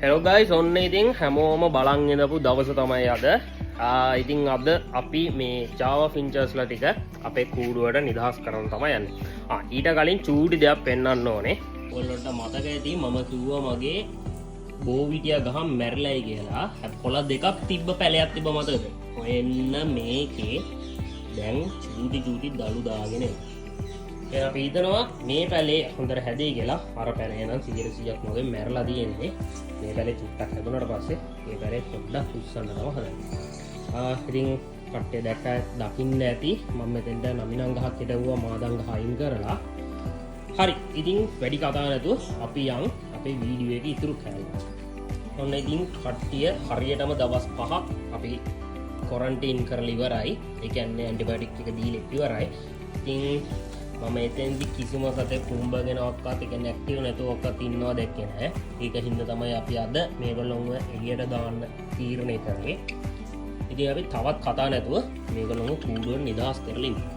Hello guys, ඔන්න ඉතින් හැමෝම බලන් ඉඳපු දවස තමයි අද. ඉතින් අද අපි මේ Java Finchersලා ටික අපේ කූඩුවට නිදහස් කරන්න තමයි යන්නේ. ඊට කලින් චූටි දෙයක් පෙන්වන්න ඕනේ. ඔයගොල්ලන්ට මතක ඇති මම කිව්වා මගේ බෝවිටියා ගහ මැරිලායි කියලා. පොළ දෙකක් තිබ්බ පැලයක් තිබ්බ මතකද? ඔන්න මේකේ දැන් චූටි දළු දාගෙන එනවා. අපි හිතනවා මේ පැලේ හොඳට හැදෙයි කියලා. අර පැලේ නම් 100%ක් මොකද මැරලා තියෙන්නේ. මේ පැලේ චුට්ටක් හැදුනට පස්සේ මේ පැලේ පොඩ්ඩක් උස්සන්න තමයි හදන්නේ. ඉතින් කට්ටිය දකින්න ඇති මම මෙතෙන්ට නමිනම් ගහක් හිටවුවා මාදන් ගහ අයින් කරලා. හරි. ඉතින් වැඩි කතා නැතුව අපි යන් අපේ වීඩියෝ එකේ ඉතුරු කෑල්ලට. ඔන්න ඉතින් කට්ටිය හරියටම දවස් 5ක් අපි ක්වොරන්ටයින් කරලා ඉවරයි. ඒ කියන්නේ ඇන්ටිබයොටික් එක දීලා ඉවරයි. ඉතින් මම එතෙන්දි කිසිම සතෙක් කුඹගෙන ඔක්කත් ඒ කියන්නේ ඇක්ටිව් නැතුව ඔක්කත් ඉන්නවා දැක්කේ නැහැ. ඒක හින්දා තමයි අපි අද මේගොල්ලෝව එළියට දාන්න තීරණය කරේ. ඉතින් අපි තවත් කතා නැතුව මේගොල්ලෝව කූඩුවෙන් නිදහස් කරලා ඉමු.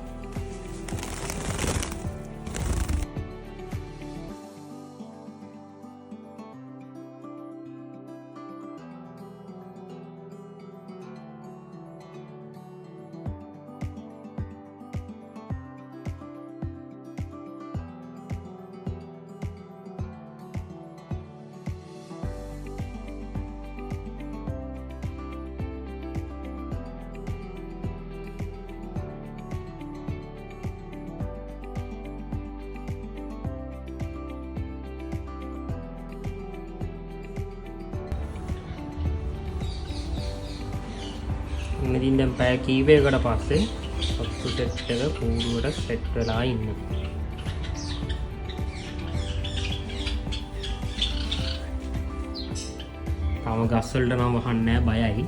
ඉතින් දැන් පැය කීපයකට පස්සේ ඔක්කො සෙට් එක කූඩුවට සෙට් වෙලා ඉන්නවා. තාම ගස් වලට නම් වහන්නේ නැහැ බයයි.